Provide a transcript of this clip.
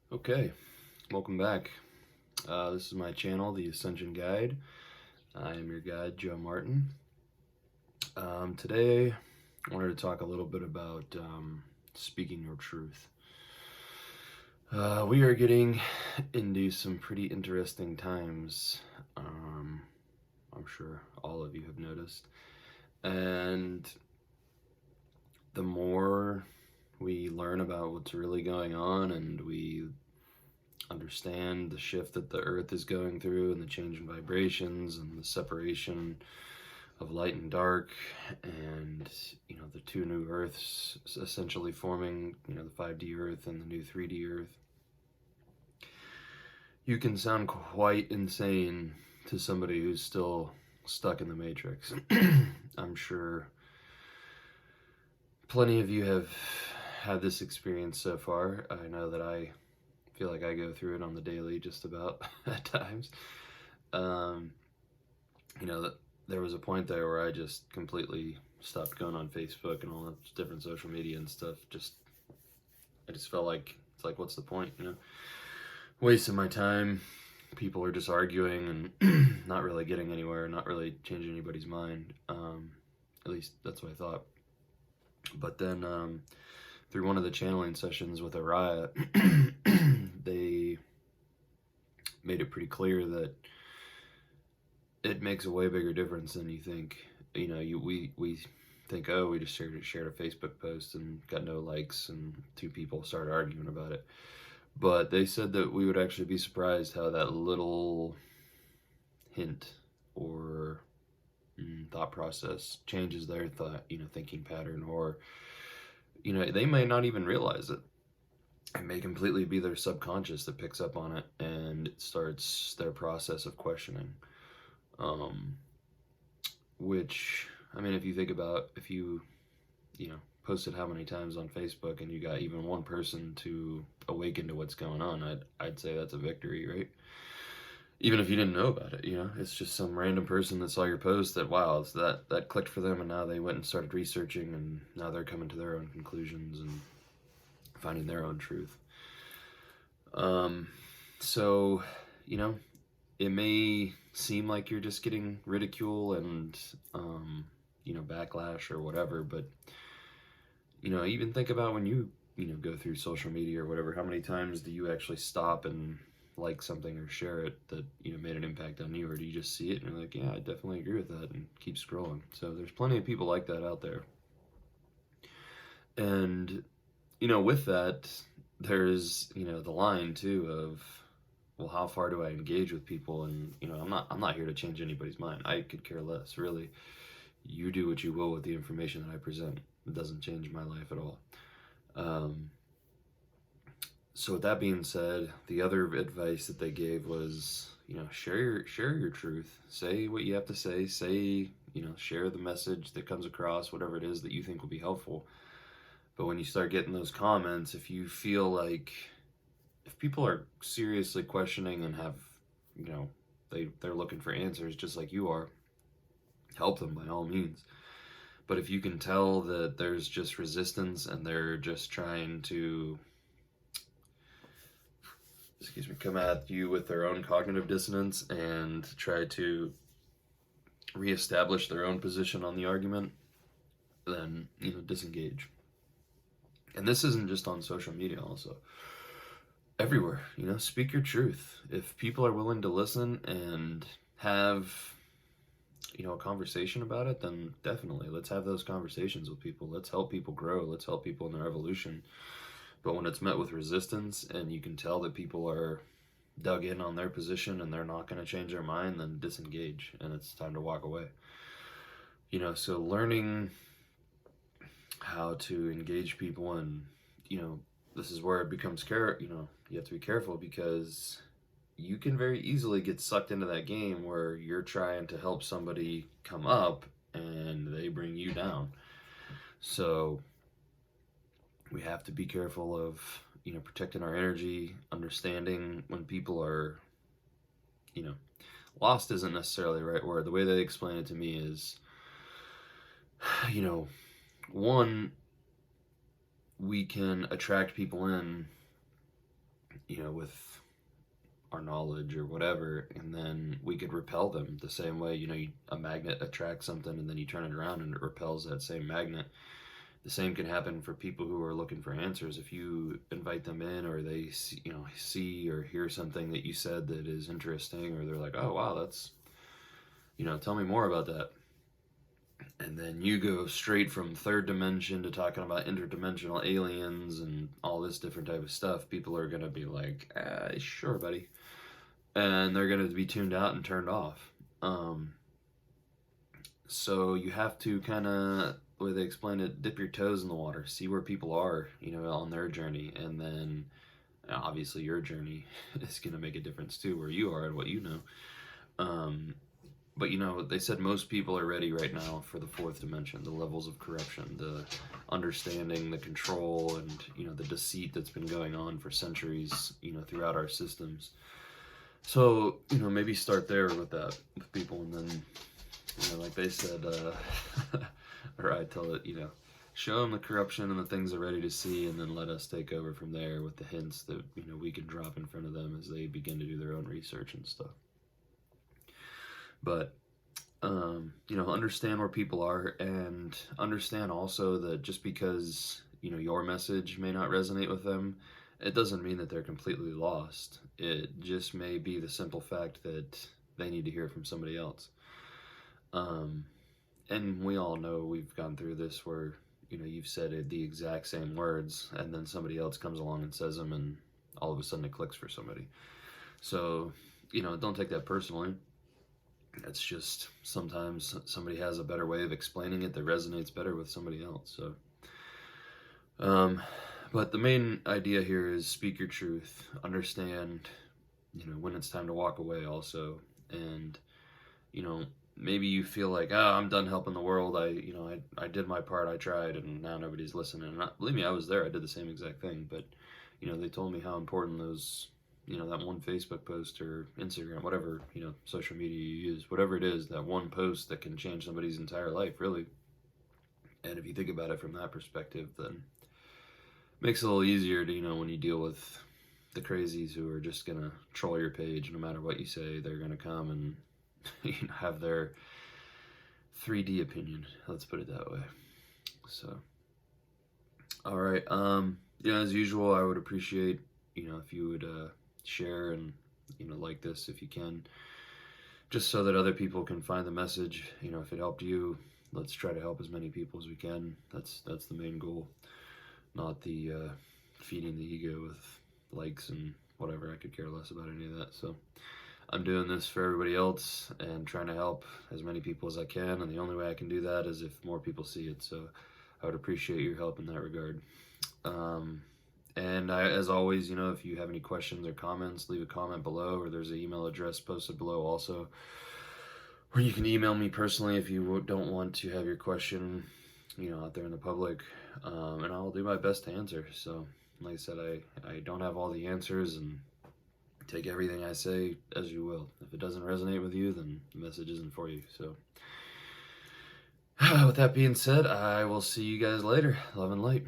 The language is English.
Okay, welcome back. This is my channel, The Ascension Guide. I am your guide, Joe Martin. Today, I wanted to talk a little bit about speaking your truth. We are getting into some pretty interesting times. I'm sure all of you have noticed. And the more we learn about what's really going on and we understand the shift that the earth is going through and the change in vibrations and the separation of light and dark, and the two new earths essentially forming the 5D earth and the new 3D earth, you can sound quite insane to somebody who's still stuck in the matrix. I'm sure plenty of you have had this experience so far. I know that I feel like I go through it on the daily just about at times. There was a point there where I just completely stopped going on Facebook and all that different social media and stuff. I just felt like, it's like, what's the point, Wasting my time. People are just arguing and not really getting anywhere, not really changing anybody's mind. At least that's what I thought. But then through one of the channeling sessions with Ariah, they made it pretty clear that it makes a way bigger difference than you think. We think, oh, we just shared a Facebook post and got no likes, and two people started arguing about it. But they said that we would actually be surprised how that little hint or thought process changes their thinking pattern, or they may not even realize it. It may completely be their subconscious that picks up on it and it starts their process of questioning. Which, I mean, if you think about, if you posted how many times on Facebook and you got even one person to awaken to what's going on, I'd say that's a victory, right? Even if you didn't know about it, it's just some random person that saw your post that, wow, that clicked for them, and now they went and started researching, and now they're coming to their own conclusions and finding their own truth. So, it may seem like you're just getting ridicule and, backlash or whatever, but, even think about when you go through social media or whatever, how many times do you actually stop and like something or share it that, made an impact on you, or do you just see it and you're like, yeah, I definitely agree with that, and keep scrolling? So there's plenty of people like that out there. And, with that, there's, the line too of, well, how far do I engage with people? And I'm not here to change anybody's mind. I could care less, really. You do what you will with the information that I present. It doesn't change my life at all. So with that being said, the other advice that they gave was, share your truth. Say what you have to say. Share the message that comes across, whatever it is that you think will be helpful. But when you start getting those comments, if you feel like, if people are seriously questioning and have, they're looking for answers just like you are, help them by all means. But if you can tell that there's just resistance and they're just trying to, come at you with their own cognitive dissonance and try to reestablish their own position on the argument, then, disengage. And this isn't just on social media, also. Everywhere, speak your truth. If people are willing to listen and have, a conversation about it, then definitely let's have those conversations with people. Let's help people grow. Let's help people in their evolution. But when it's met with resistance and you can tell that people are dug in on their position and they're not going to change their mind, then disengage and it's time to walk away. So learning how to engage people, and, this is where it becomes you have to be careful, because you can very easily get sucked into that game where you're trying to help somebody come up and they bring you down. So we have to be careful of, protecting our energy, understanding when people are, lost isn't necessarily the right word. The way they explain it to me is, one, we can attract people in with our knowledge or whatever, and then we could repel them the same way, a magnet attracts something and then you turn it around and it repels that same magnet. The same can happen for people who are looking for answers. If you invite them in, or they see or hear something that you said that is interesting, or they're like, oh wow, that's, tell me more about that. And then you go straight from third dimension to talking about interdimensional aliens and all this different type of stuff. People are going to be like, sure, buddy. And they're going to be tuned out and turned off. So you have to kind of, the way they explain it, dip your toes in the water, see where people are, on their journey. And then obviously your journey is going to make a difference too, where you are and what you know. But they said most people are ready right now for the fourth dimension, the levels of corruption, the understanding, the control, and the deceit that's been going on for centuries, throughout our systems. So maybe start there with that, with people, and then like they said, or I tell it, show them the corruption and the things they're ready to see, and then let us take over from there with the hints that we can drop in front of them as they begin to do their own research and stuff. But understand where people are, and understand also that just because your message may not resonate with them, it doesn't mean that they're completely lost. It just may be the simple fact that they need to hear from somebody else. And we all know, we've gone through this where you've said the exact same words, and then somebody else comes along and says them, and all of a sudden it clicks for somebody. So don't take that personally. It's just sometimes somebody has a better way of explaining it that resonates better with somebody else. So, but the main idea here is speak your truth, understand, when it's time to walk away also. And, maybe you feel like, I'm done helping the world. I did my part, I tried, and now nobody's listening. And believe me, I was there. I did the same exact thing. But, they told me how important those, that one Facebook post or Instagram, whatever, social media you use, whatever it is, that one post that can change somebody's entire life, really. And if you think about it from that perspective, then it makes it a little easier to, when you deal with the crazies who are just going to troll your page. No matter what you say, they're going to come and have their 3D opinion. Let's put it that way. So, all right. As usual, I would appreciate, if you would, share and like this if you can, just so that other people can find the message. If it helped you, let's try to help as many people as we can. That's the main goal, not the feeding the ego with likes and whatever. I could care less about any of that. So I'm doing this for everybody else and trying to help as many people as I can, and the only way I can do that is if more people see it. So I would appreciate your help in that regard. And as always, if you have any questions or comments, leave a comment below, or there's an email address posted below also, or you can email me personally if you don't want to have your question, out there in the public, and I'll do my best to answer. So, like I said, I don't have all the answers, and take everything I say as you will. If it doesn't resonate with you, then the message isn't for you. So, with that being said, I will see you guys later. Love and light.